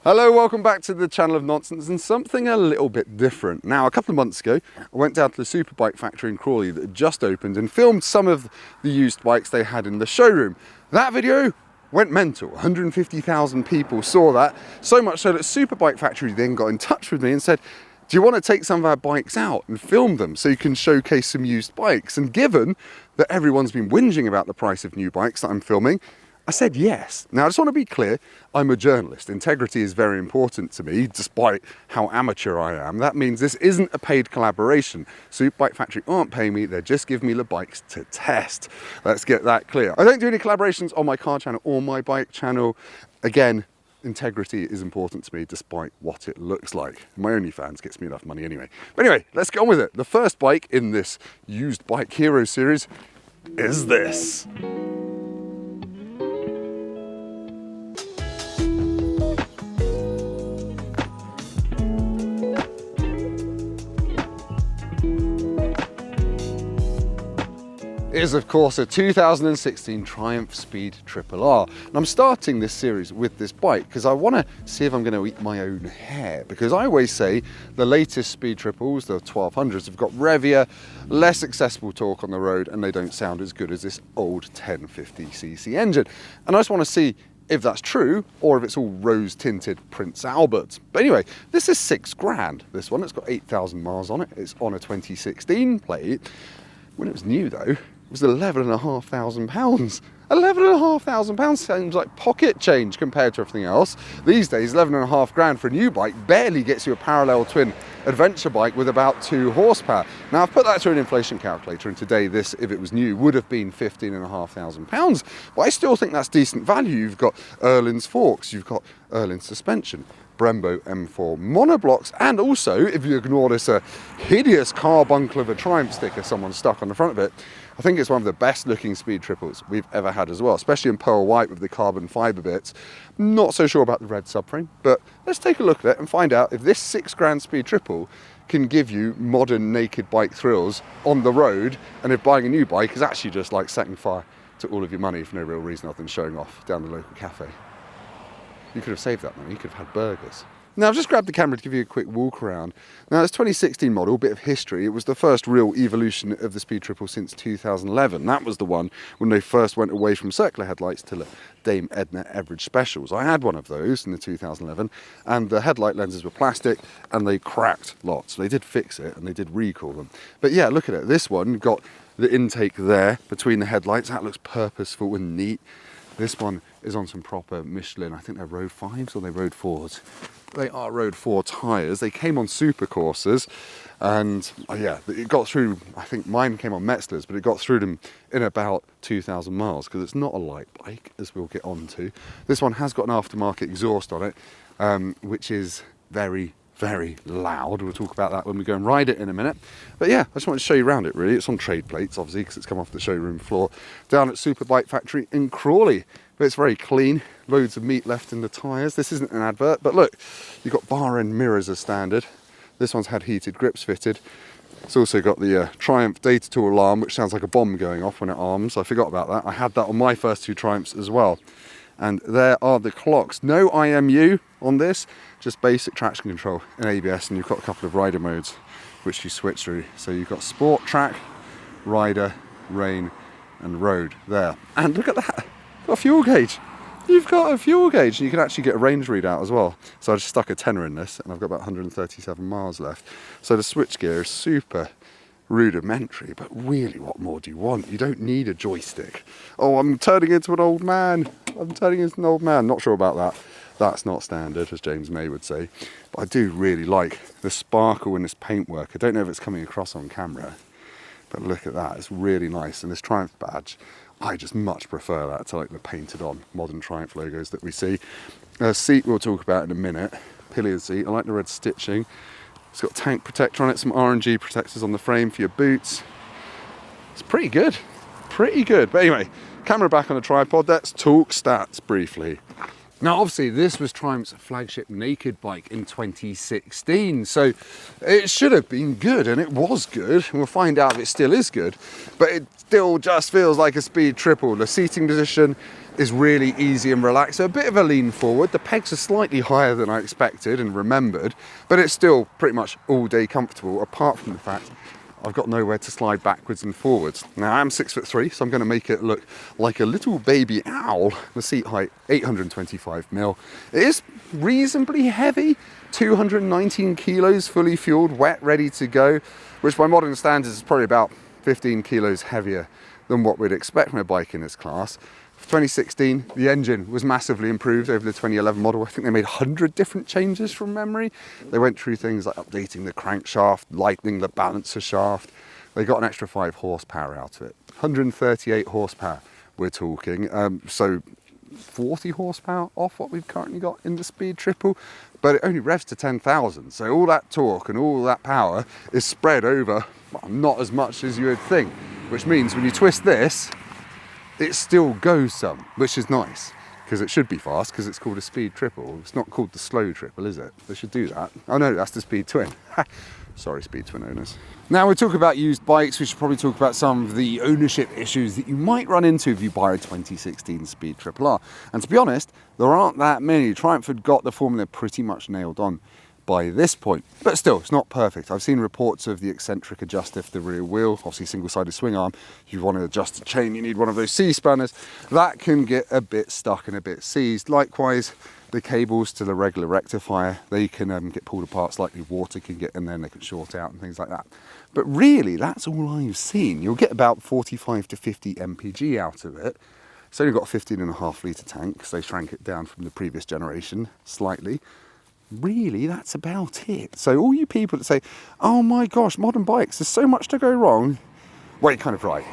Hello, welcome back to the channel of nonsense and something a little bit different. Now, a couple of months ago, I went down to the Superbike Factory in Crawley that had just opened and filmed some of the used bikes they had in the showroom. That video went mental. 150,000 people saw that, so much so that Superbike Factory then got in touch with me and said, do you want to take some of our bikes out and film them so you can showcase some used bikes? And given that everyone's been whinging about the price of new bikes that I'm filming, I said yes. Now, I just want to be clear, I'm a journalist. Integrity is very important to me, despite how amateur I am. That means this isn't a paid collaboration. Superbike Factory aren't paying me, they're just giving me the bikes to test. Let's get that clear. I don't do any collaborations on my car channel or my bike channel. Again, integrity is important to me, despite what it looks like. My OnlyFans gets me enough money anyway. But anyway, let's get on with it. The first bike in this used bike hero series is this. Is of course a 2016 Triumph Speed Triple R. And I'm starting this series with this bike because I want to see if I'm going to eat my own hair, because I always say the latest Speed Triples, the 1200s, have got revvier, less accessible torque on the road, and they don't sound as good as this old 1050cc engine. And I just want to see if that's true or if it's all rose tinted Prince Albert. But anyway, this is £6,000. This one, it's got 8,000 miles on it. It's on a 2016 plate. When it was new though, it was £11,500. £11,500 sounds like pocket change compared to everything else. These days, £11,500 for a new bike barely gets you a parallel twin adventure bike with about 2 horsepower. Now, I've put that through an inflation calculator, and today this, if it was new, would have been £15,500. But I still think that's decent value. You've got Erlin's forks, you've got Erlin's suspension, Brembo M4 monoblocks, and also, if you ignore this hideous carbuncle of a Triumph sticker someone stuck on the front of it, I think it's one of the best looking Speed Triples we've ever had as well, especially in pearl white with the carbon fibre bits. Not so sure about the red subframe, but let's take a look at it and find out if this £6,000 Speed Triple can give you modern naked bike thrills on the road, and if buying a new bike is actually just like setting fire to all of your money for no real reason other than showing off down the local cafe. You could have saved that money, you could have had burgers. Now, I've just grabbed the camera to give you a quick walk around. Now, it's 2016 model, bit of history. It was the first real evolution of the Speed Triple since 2011. That was the one when they first went away from circular headlights to the Dame Edna Everage Specials. I had one of those in the 2011, and the headlight lenses were plastic, and they cracked lots. They did fix it, and they did recall them. But yeah, look at it. This one got the intake there between the headlights. That looks purposeful and neat. This one is on some proper Michelin, I think they're Road 5s or they're Road 4s. They are Road 4 tyres. They came on super coursers, and yeah, it got through. I think mine came on Metzler's, but it got through them in about 2,000 miles because it's not a light bike, as we'll get on to. This one has got an aftermarket exhaust on it, which is very, very loud. We'll talk about that when we go and ride it in a minute. But yeah, I just wanted to show you around it really. It's on trade plates, obviously, because it's come off the showroom floor down at Superbike Factory in Crawley. But it's very clean, loads of meat left in the tyres. This isn't an advert, but look, you've got bar end mirrors as standard. This one's had heated grips fitted. It's also got the Triumph data tool alarm, which sounds like a bomb going off when it arms. I forgot about that. I had that on my first 2 Triumphs as well. And there are the clocks. No IMU on this, just basic traction control in ABS, and you've got a couple of rider modes which you switch through. So you've got Sport, Track, Rider, Rain and Road there. And look at that, got a fuel gauge. You've got a fuel gauge, and you can actually get a range readout as well. So I just stuck a tenner in this, and I've got about 137 miles left. So the switchgear is super rudimentary, but really, what more do you want? You don't need a joystick. Oh, I'm turning into an old man. I'm turning into an old man. Not sure about that. That's not standard, as James May would say. But I do really like the sparkle in this paintwork. I don't know if it's coming across on camera, but look at that. It's really nice. And this Triumph badge, I just much prefer that to like the painted on modern Triumph logos that we see. Seat we'll talk about in a minute. Pillion seat. I like the red stitching. It's got tank protector on it, some R&G protectors on the frame for your boots. It's pretty good, pretty good. But anyway, camera back on the tripod. Let's talk stats briefly. Now, obviously, this was Triumph's flagship naked bike in 2016, so it should have been good, and it was good, and we'll find out if it still is good, but it still just feels like a Speed Triple. The seating position is really easy and relaxed. So a bit of a lean forward. The pegs are slightly higher than I expected and remembered, but it's still pretty much all day comfortable, apart from the fact I've got nowhere to slide backwards and forwards. Now I'm 6'3", so I'm going to make it look like a little baby owl. The seat height, 825mm. It is reasonably heavy, 219 kilos, fully fueled, wet, ready to go, which by modern standards is probably about 15 kilos heavier than what we'd expect from a bike in this class. For 2016, the engine was massively improved over the 2011 model. I think they made 100 different changes from memory. They went through things like updating the crankshaft, lightening the balancer shaft. They got an extra 5 horsepower out of it. 138 horsepower we're talking. So 40 horsepower off what we've currently got in the Speed Triple, but it only revs to 10,000. So all that torque and all that power is spread over, well, not as much as you would think, which means when you twist this, it still goes some, which is nice, because it should be fast, because it's called a Speed Triple. It's not called the Slow Triple, is it? They should do that. Oh no, that's the Speed Twin. Sorry, Speed Twin owners. Now we talk about used bikes, we should probably talk about some of the ownership issues that you might run into if you buy a 2016 Speed Triple R. And to be honest, there aren't that many. Triumph had got the formula pretty much nailed on by this point, but still it's not perfect. I've seen reports of the eccentric adjuster for the rear wheel, obviously single-sided swing arm. If you want to adjust the chain, you need one of those C-spanners. That can get a bit stuck and a bit seized. Likewise, the cables to the regular rectifier, they can get pulled apart slightly, water can get in there and they can short out and things like that. But really, that's all I've seen. You'll get about 45 to 50 mpg out of it. It's only got a 15.5 litre tank, because they shrank it down from the previous generation slightly. Really, that's about it. So all you people that say, oh my gosh, modern bikes, there's so much to go wrong. Well, you're kind of right.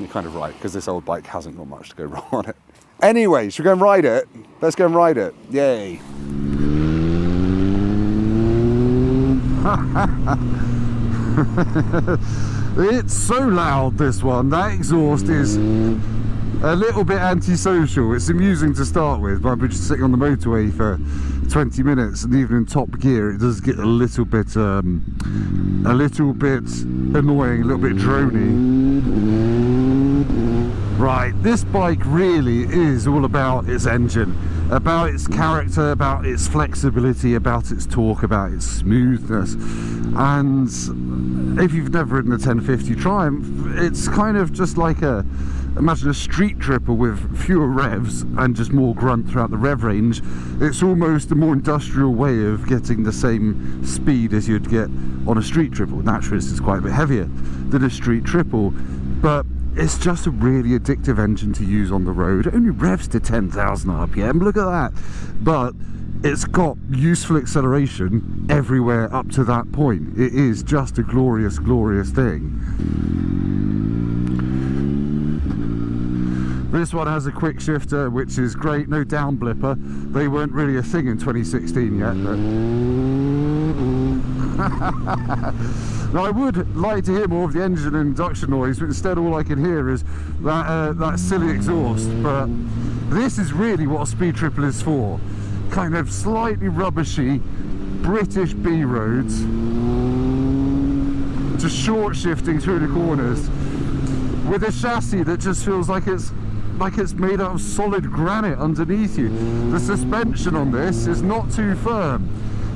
You're kind of right, because this old bike hasn't got much to go wrong on it. Anyway, should we go and ride it? Let's go and ride it. Yay. It's so loud, this one. That exhaust is a little bit antisocial. It's amusing to start with, but I've been just sitting on the motorway for 20 minutes, and even in top gear it does get a little bit annoying, a little bit drony. Right, this bike really is all about its engine, about its character, about its flexibility, about its torque, about its smoothness. And if you've never ridden a 1050 Triumph, it's kind of just like imagine a street triple with fewer revs and just more grunt throughout the rev range. It's almost a more industrial way of getting the same speed as you'd get on a street triple. Naturally, it's quite a bit heavier than a street triple, but it's just a really addictive engine to use on the road. It only revs to 10,000 RPM, look at that. But it's got useful acceleration everywhere up to that point. It is just a glorious, glorious thing. This one has a quick shifter, which is great, no down blipper. They weren't really a thing in 2016 yet, but... Now, I would like to hear more of the engine and induction noise, but instead all I can hear is that silly exhaust. But this is really what a Speed Triple is for. Kind of slightly rubbishy British B roads, just short shifting through the corners with a chassis that just feels like it's made out of solid granite underneath you. The suspension on this is not too firm.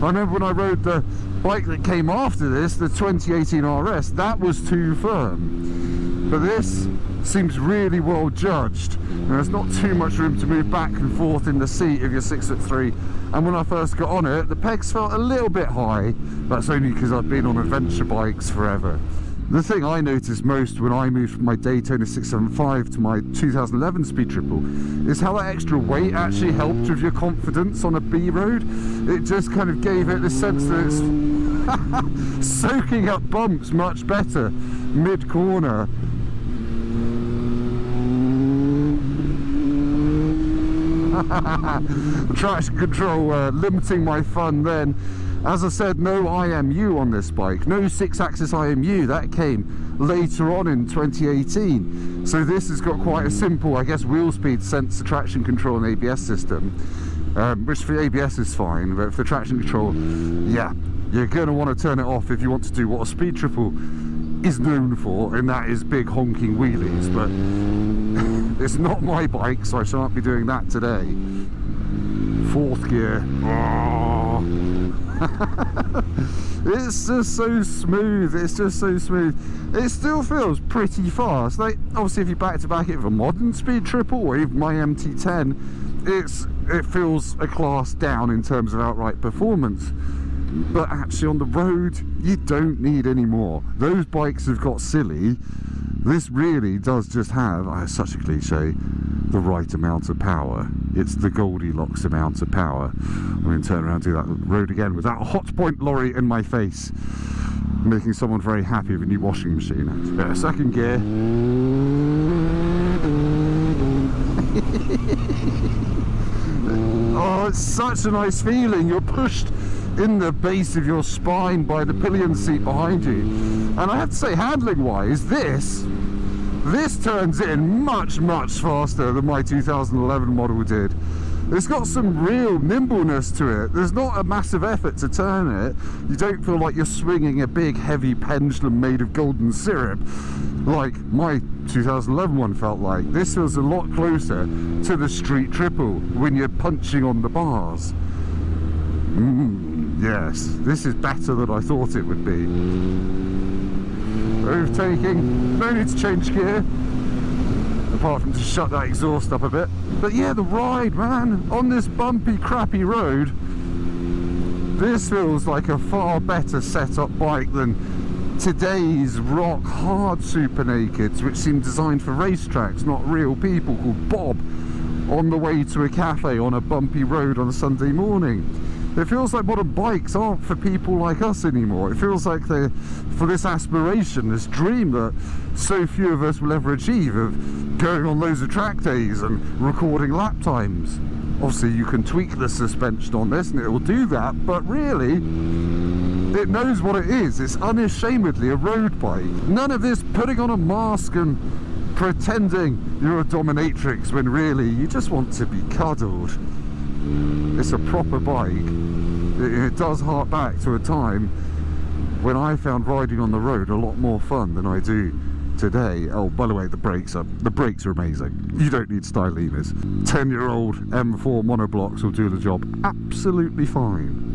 I remember when I rode the bike that came after this, the 2018 RS, that was too firm. But this seems really well judged. There's not too much room to move back and forth in the seat if you're 6'3". And when I first got on it, the pegs felt a little bit high. That's only because I've been on adventure bikes forever. The thing I noticed most when I moved from my Daytona 675 to my 2011 Speed Triple is how that extra weight actually helped with your confidence on a B road. It just kind of gave it the sense that it's soaking up bumps much better mid-corner. Traction control limiting my fun then. As I said, no IMU on this bike, no 6-axis IMU, that came later on in 2018. So this has got quite a simple, I guess, wheel speed sensor traction control and ABS system, which for ABS is fine, but for traction control, yeah, you're going to want to turn it off if you want to do what a Speed Triple is known for, and that is big honking wheelies, but it's not my bike, so I shan't be doing that today. Fourth gear. Oh. It's just so smooth, it's just so smooth. It still feels pretty fast. Like, obviously if you back to back it with a modern speed triple or even my MT10, it feels a class down in terms of outright performance. But actually on the road, you don't need any more. Those bikes have got silly. This really does just have, it's such a cliche, the right amount of power. It's the Goldilocks amount of power. I'm going to turn around and do that road again with that hot point lorry in my face, making someone very happy with a new washing machine. Second gear. Oh, it's such a nice feeling. You're pushed in the base of your spine by the pillion seat behind you. And I have to say, handling wise, this turns in much faster than my 2011 model did. It's got some real nimbleness to it. There's not a massive effort to turn it. You don't feel like you're swinging a big heavy pendulum made of golden syrup like my 2011 one felt like. This feels a lot closer to the street triple when you're punching on the bars. Yes, this is better than I thought it would be. Overtaking, no need to change gear, apart from to shut that exhaust up a bit. But yeah, the ride, man, on this bumpy, crappy road, this feels like a far better setup bike than today's rock hard super nakeds, which seem designed for racetracks, not real people, called Bob, on the way to a cafe on a bumpy road on a Sunday morning. It feels like modern bikes aren't for people like us anymore. It feels like they're for this aspiration, this dream that so few of us will ever achieve, of going on loads of track days and recording lap times. Obviously you can tweak the suspension on this and it will do that, but really it knows what it is. It's unashamedly a road bike. None of this putting on a mask and pretending you're a dominatrix when really you just want to be cuddled. It's a proper bike. It does hark back to a time when I found riding on the road a lot more fun than I do today. Oh, by the way, the brakes are amazing. You don't need stylinas. 10-year-old M4 monoblocks will do the job absolutely fine.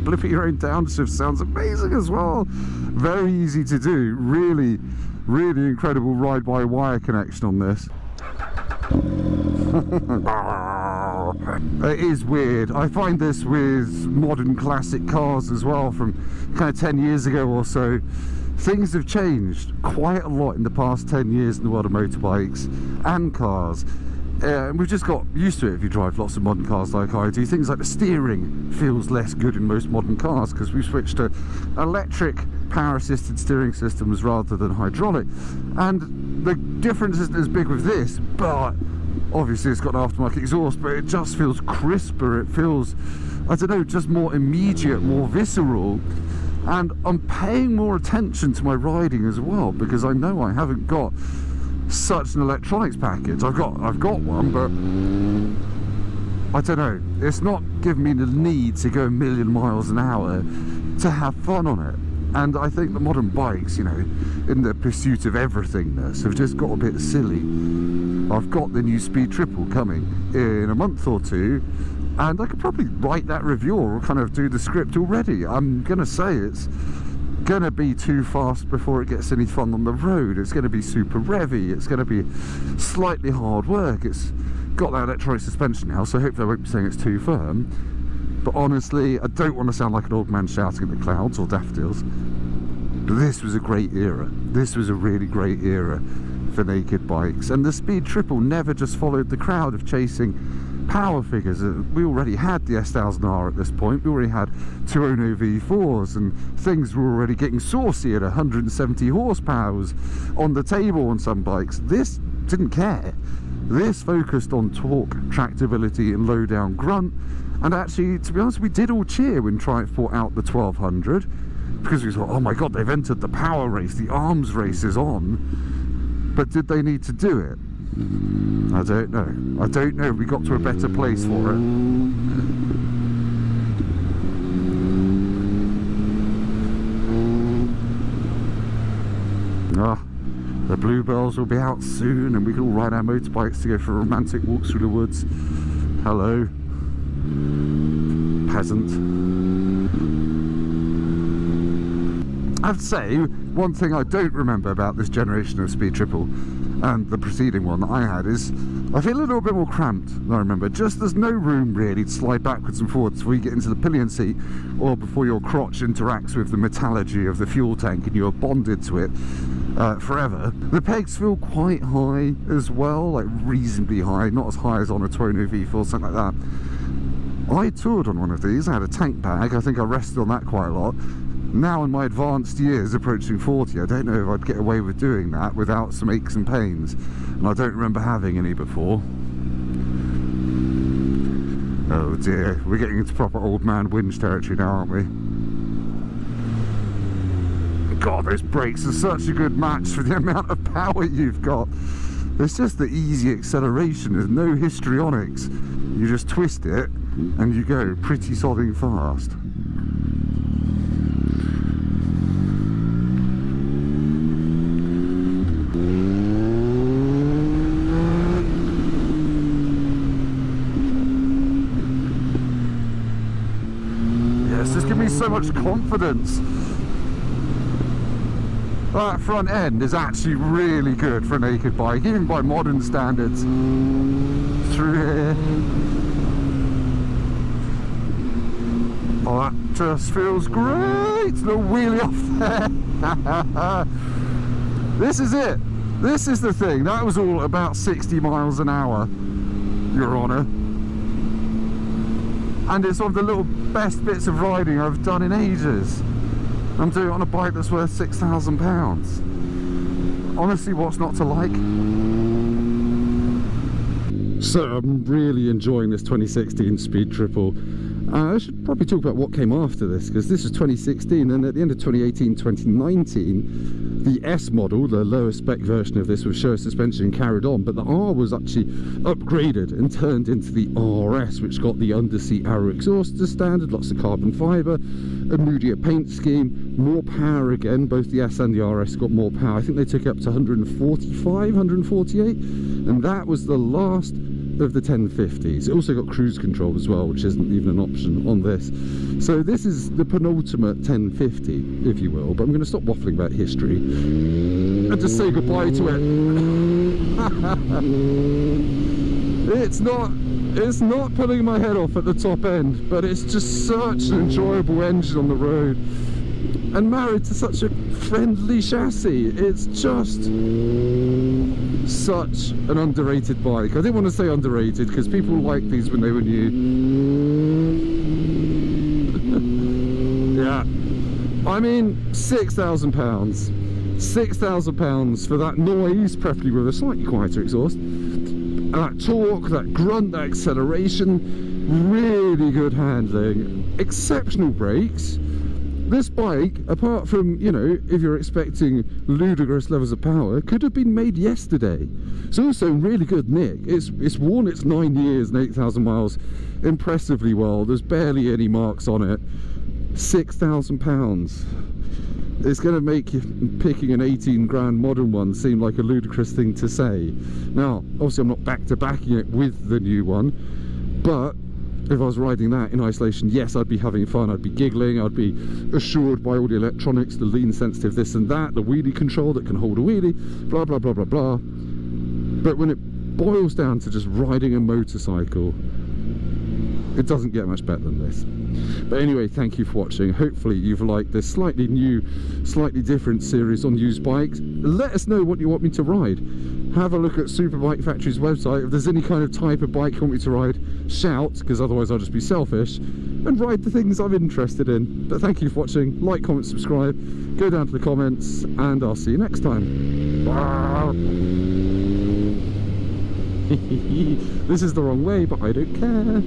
Blipping your own downshift sounds amazing as well. Very easy to do. Really incredible ride-by-wire connection on this. It is weird. I find this with modern classic cars as well, from kind of 10 years ago or so. Things have changed quite a lot in the past 10 years in the world of motorbikes and cars. We've just got used to it if you drive lots of modern cars like I do. Things like the steering feels less good in most modern cars because we've switched to electric power-assisted steering systems rather than hydraulic. And the difference isn't as big with this, but obviously it's got an aftermarket exhaust, but it just feels crisper. It feels, I don't know, just more immediate, more visceral. And I'm paying more attention to my riding as well, because I know I haven't got such an electronics package. I've got one, but I don't know, it's not giving me the need to go a million miles an hour to have fun on it. And I think the modern bikes, you know, in the pursuit of everythingness, have just got a bit silly. I've got the new Speed Triple coming in a month or two, and I could probably write that review or kind of do the script already. I'm gonna say it's gonna be too fast before it gets any fun on the road. It's gonna be super revvy. It's gonna be slightly hard work. It's got that electronic suspension now, so hopefully I won't be saying it's too firm. But honestly, I don't want to sound like an old man shouting at the clouds or daffodils. But this was a great era. This was a really great era for naked bikes. And the Speed Triple never just followed the crowd of chasing power figures. We already had the S1000R at this point. We already had 2.0 V4s, and things were already getting saucy at 170 horsepower on the table on some bikes. This didn't care. This focused on torque, tractability and low down grunt. And actually, to be honest, we did all cheer when Triumph brought out the 1200, because we thought, oh my god, they've entered the power race, the arms race is on. But did they need to do it? I don't know. We got to a better place for it. The bluebells will be out soon and we can all ride our motorbikes to go for romantic walks through the woods. Hello, peasant. I have to say, one thing I don't remember about this generation of Speed Triple and the preceding one that I had is I feel a little bit more cramped than I remember. Just there's no room really to slide backwards and forwards before you get into the pillion seat or before your crotch interacts with the metallurgy of the fuel tank and you're bonded to it forever. The pegs feel quite high as well, like reasonably high, not as high as on a Tuono V4, something like that. I toured on one of these, I had a tank bag, I think I rested on that quite a lot. Now in my advanced years, approaching 40, I don't know if I'd get away with doing that without some aches and pains. And I don't remember having any before. Oh dear, we're getting into proper old man whinge territory now, aren't we? God, those brakes are such a good match for the amount of power you've got. It's just the easy acceleration, there's no histrionics. You just twist it and you go pretty sodding fast. So much confidence. That front end is actually really good for a naked bike, even by modern standards. Through here. Oh, that just feels great. The wheelie off there. This is it. This is the thing. That was all about 60 miles an hour, Your Honour. And it's one of the little best bits of riding I've done in ages. I'm doing it on a bike that's worth £6,000. Honestly, what's not to like? So I'm really enjoying this 2016 Speed Triple. I should probably talk about what came after this, because this was 2016, and at the end of 2018, 2019, the S model, the lower spec version of this with show suspension, carried on, but the R was actually upgraded and turned into the RS, which got the underseat arrow exhaust as standard, lots of carbon fibre, a moodier paint scheme, more power again. Both the S and the RS got more power. I think they took it up to 145, 148, and that was the last of the 1050s. It also got cruise control as well, which isn't even an option on this. So this is the penultimate 1050, if you will, but I'm going to stop waffling about history and just say goodbye to it. It's not pulling my head off at the top end, but it's just such an enjoyable engine on the road and married to such a friendly chassis. It's just such an underrated bike. I didn't want to say underrated because people liked these when they were new. Yeah, I mean, £6,000. £6,000 for that noise, preferably with a slightly quieter exhaust. That torque, that grunt, that acceleration, really good handling, exceptional brakes. This bike, apart from, you know, if you're expecting ludicrous levels of power, could have been made yesterday. It's also in really good nick. It's worn its 9 years and 8,000 miles impressively well. There's barely any marks on it. £6,000. It's going to make you picking an 18 grand modern one seem like a ludicrous thing to say. Now, obviously I'm not back to backing it with the new one, but if I was riding that in isolation, yes, I'd be having fun, I'd be giggling, I'd be assured by all the electronics, the lean sensitive this and that, the wheelie control that can hold a wheelie, blah blah blah blah blah. But when it boils down to just riding a motorcycle, it doesn't get much better than this. But anyway, thank you for watching. Hopefully you've liked this slightly new, slightly different series on used bikes. Let us know what you want me to ride. Have a look at Superbike Factory's website. If there's any kind of type of bike you want me to ride, shout, because otherwise I'll just be selfish, and ride the things I'm interested in. But thank you for watching. Like, comment, subscribe, go down to the comments, and I'll see you next time. This is the wrong way, but I don't care.